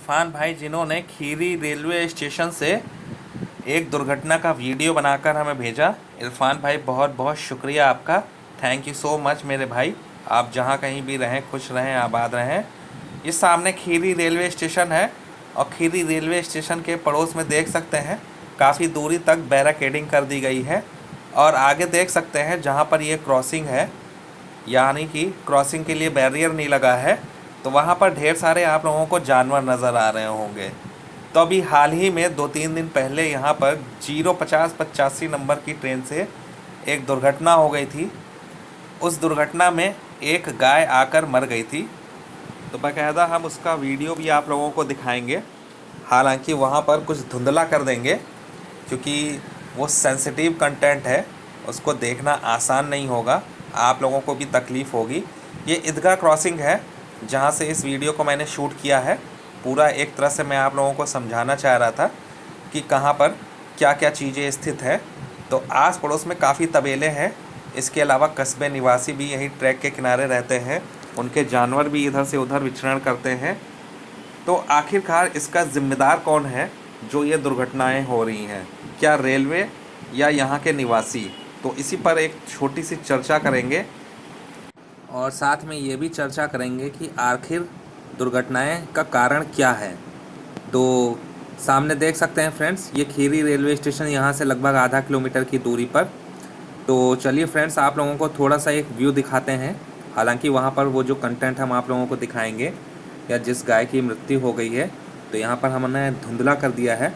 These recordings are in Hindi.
इरफान भाई जिन्होंने खीरी रेलवे स्टेशन से एक दुर्घटना का वीडियो बनाकर हमें भेजा। इरफान भाई बहुत बहुत शुक्रिया आपका। थैंक यू सो मच मेरे भाई। आप जहाँ कहीं भी रहें खुश रहें आबाद रहें। इस सामने खीरी रेलवे स्टेशन है और खीरी रेलवे स्टेशन के पड़ोस में देख सकते हैं काफ़ी दूरी तक बैरिकेडिंग कर दी गई है। और आगे देख सकते हैं जहाँ पर ये क्रॉसिंग है, यानी कि क्रॉसिंग के लिए बैरियर नहीं लगा है, तो वहाँ पर ढेर सारे आप लोगों को जानवर नज़र आ रहे होंगे। तो अभी हाल ही में 2-3 दिन पहले यहाँ पर 05085 नंबर की ट्रेन से एक दुर्घटना हो गई थी। उस दुर्घटना में एक गाय आकर मर गई थी। तो बाकायदा हम उसका वीडियो भी आप लोगों को दिखाएंगे। हालांकि वहाँ पर कुछ धुंधला कर देंगे क्योंकि वो सेंसिटिव कंटेंट है, उसको देखना आसान नहीं होगा, आप लोगों को भी तकलीफ़ होगी। ये ईदगाह क्रॉसिंग है जहाँ से इस वीडियो को मैंने शूट किया है। पूरा एक तरह से मैं आप लोगों को समझाना चाह रहा था कि कहाँ पर क्या क्या चीज़ें स्थित है। तो आस पड़ोस में काफ़ी तबेले हैं। इसके अलावा कस्बे निवासी भी यही ट्रैक के किनारे रहते हैं, उनके जानवर भी इधर से उधर विचरण करते हैं। तो आखिरकार इसका ज़िम्मेदार कौन है जो ये दुर्घटनाएं हो रही हैं, क्या रेलवे या यहाँ के निवासी? तो इसी पर एक छोटी सी चर्चा करेंगे और साथ में ये भी चर्चा करेंगे कि आखिर दुर्घटनाएं का कारण क्या है। तो सामने देख सकते हैं फ्रेंड्स, ये खीरी रेलवे स्टेशन यहाँ से लगभग आधा किलोमीटर की दूरी पर। तो चलिए फ्रेंड्स, आप लोगों को थोड़ा सा एक व्यू दिखाते हैं। हालांकि वहाँ पर वो जो कंटेंट हम आप लोगों को दिखाएंगे या जिस गाय की मृत्यु हो गई है, तो यहाँ पर हमने धुंधला कर दिया है।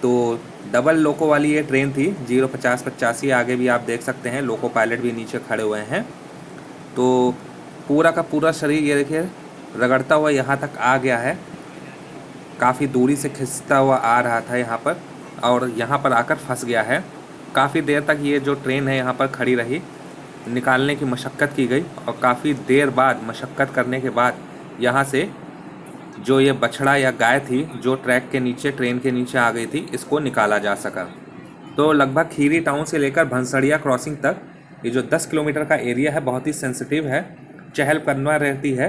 तो डबल लोको वाली ये ट्रेन थी 05085। आगे भी आप देख सकते हैं लोको पायलट भी नीचे खड़े हुए हैं। तो पूरा का पूरा शरीर ये देखिए रगड़ता हुआ यहाँ तक आ गया है। काफ़ी दूरी से खिंचता हुआ आ रहा था यहाँ पर और यहाँ पर आकर फंस गया है। काफ़ी देर तक ये जो ट्रेन है यहाँ पर खड़ी रही, निकालने की मशक्क़त की गई और काफ़ी देर बाद मशक्क़त करने के बाद यहाँ से जो ये बछड़ा या गाय थी जो ट्रैक के नीचे ट्रेन के नीचे आ गई थी, इसको निकाला जा सका। तो लगभग खीरी टाउन से लेकर भंसड़िया क्रॉसिंग तक ये जो 10 किलोमीटर का एरिया है बहुत ही सेंसिटिव है, चहल कदमी रहती है।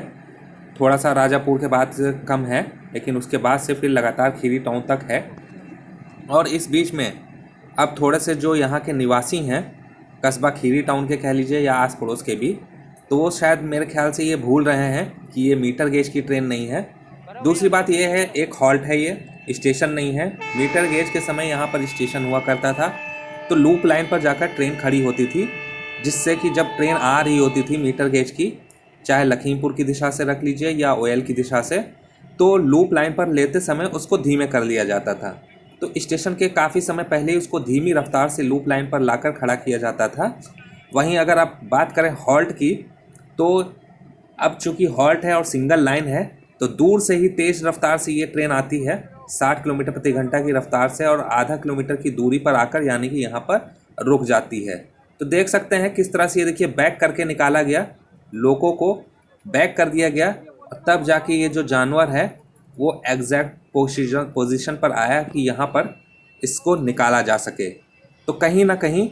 थोड़ा सा राजापुर के बाद से कम है, लेकिन उसके बाद से फिर लगातार खीरी टाउन तक है। और इस बीच में अब थोड़े से जो यहाँ के निवासी हैं, कस्बा खीरी टाउन के कह लीजिए या आस पड़ोस के भी, तो वो शायद मेरे ख्याल से ये भूल रहे हैं कि ये मीटर गेज की ट्रेन नहीं है। दूसरी बात ये है, एक हॉल्ट है, ये स्टेशन नहीं है। मीटर गेज के समय यहाँ पर स्टेशन हुआ करता था, तो लूप लाइन पर जाकर ट्रेन खड़ी होती थी, जिससे कि जब ट्रेन आ रही होती थी मीटर गेज की, चाहे लखीमपुर की दिशा से रख लीजिए या ओयल की दिशा से, तो लूप लाइन पर लेते समय उसको धीमे कर लिया जाता था। तो स्टेशन के काफ़ी समय पहले ही उसको धीमी रफ्तार से लूप लाइन पर लाकर खड़ा किया जाता था। वहीं अगर आप बात करें हॉल्ट की, तो अब चूँकि हॉल्ट है और सिंगल लाइन है, तो दूर से ही तेज़ रफ्तार से ये ट्रेन आती है 60 किलोमीटर प्रति घंटा की रफ्तार से और आधा किलोमीटर की दूरी पर आकर यानी कि यहाँ पर रुक जाती है। तो देख सकते हैं किस तरह से ये देखिए बैक करके निकाला गया, लोगों को बैक कर दिया गया, तब जाके ये जो जानवर है वो एग्जैक्ट पोजीशन पर आया कि यहाँ पर इसको निकाला जा सके। तो कहीं ना कहीं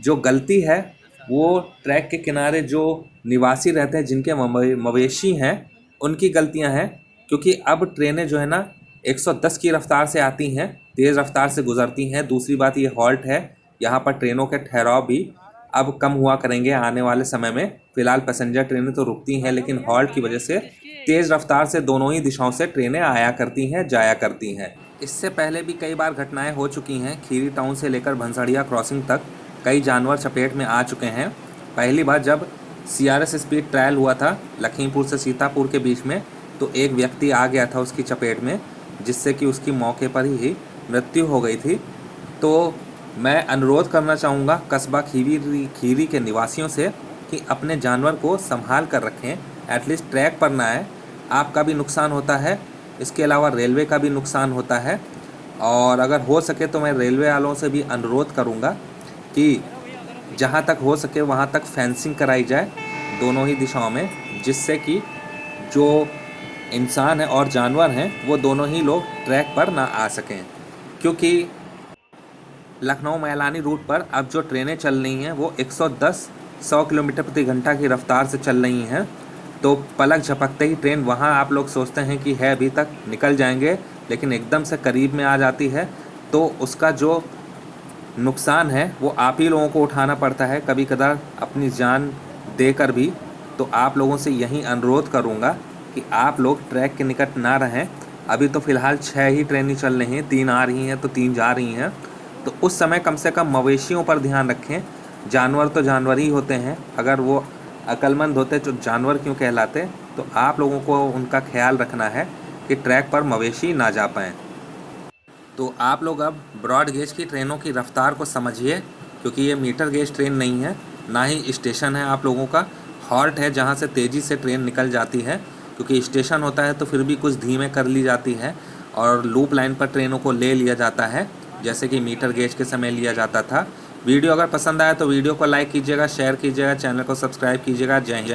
जो गलती है वो ट्रैक के किनारे जो निवासी रहते हैं, जिनके मवेशी हैं, उनकी गलतियां हैं। क्योंकि अब ट्रेनें जो है ना 110 की रफ्तार से आती हैं, तेज़ रफ्तार से गुजरती हैं। दूसरी बात ये हॉल्ट है, यहाँ पर ट्रेनों के ठहराव भी अब कम हुआ करेंगे आने वाले समय में। फ़िलहाल पैसेंजर ट्रेनें तो रुकती हैं, लेकिन हॉल्ट की वजह से तेज़ रफ्तार से दोनों ही दिशाओं से ट्रेनें आया करती हैं, जाया करती हैं। इससे पहले भी कई बार घटनाएं हो चुकी हैं। खीरी टाउन से लेकर भंसड़िया क्रॉसिंग तक कई जानवर चपेट में आ चुके हैं। पहली बार जब CRS स्पीड ट्रायल हुआ था लखीमपुर से सीतापुर के बीच में, तो एक व्यक्ति आ गया था उसकी चपेट में, जिससे कि उसकी मौके पर ही मृत्यु हो गई थी। तो मैं अनुरोध करना चाहूँगा कस्बा खीरी के निवासियों से कि अपने जानवर को संभाल कर रखें। एटलीस्ट ट्रैक पर ना आए, आपका भी नुकसान होता है, इसके अलावा रेलवे का भी नुकसान होता है। और अगर हो सके तो मैं रेलवे वालों से भी अनुरोध करूँगा कि जहाँ तक हो सके वहाँ तक फेंसिंग कराई जाए दोनों ही दिशाओं में, जिससे कि जो इंसान है और जानवर हैं वो दोनों ही लोग ट्रैक पर ना आ सकें। क्योंकि लखनऊ मैलानी रूट पर अब जो ट्रेनें चल रही हैं वो 110 100 किलोमीटर प्रति घंटा की रफ्तार से चल रही हैं। तो पलक झपकते ही ट्रेन वहाँ आप लोग सोचते हैं कि है अभी तक निकल जाएंगे, लेकिन एकदम से करीब में आ जाती है। तो उसका जो नुकसान है वो आप ही लोगों को उठाना पड़ता है, कभी कदार अपनी जान देकर भी। तो आप लोगों से यही अनुरोध करूँगा कि आप लोग ट्रैक के निकट ना रहें। अभी तो फ़िलहाल 6 ही ट्रेनें चल रही हैं, 3 आ रही हैं तो 3 जा रही हैं। तो उस समय कम से कम मवेशियों पर ध्यान रखें। जानवर तो जानवर ही होते हैं, अगर वो अक्लमंद होते तो जानवर क्यों कहलाते। तो आप लोगों को उनका ख्याल रखना है कि ट्रैक पर मवेशी ना जा पाएँ। तो आप लोग अब ब्रॉड गेज की ट्रेनों की रफ़्तार को समझिए, क्योंकि ये मीटर गेज ट्रेन नहीं है, ना ही स्टेशन है आप लोगों का। हॉल्ट है जहाँ से तेज़ी से ट्रेन निकल जाती है, क्योंकि स्टेशन होता है तो फिर भी कुछ धीमे कर ली जाती है और लूप लाइन पर ट्रेनों को ले लिया जाता है, जैसे कि मीटर गेज के समय लिया जाता था। वीडियो अगर पसंद आया तो वीडियो को लाइक कीजिएगा, शेयर कीजिएगा, चैनल को सब्सक्राइब कीजिएगा। जय हिंद।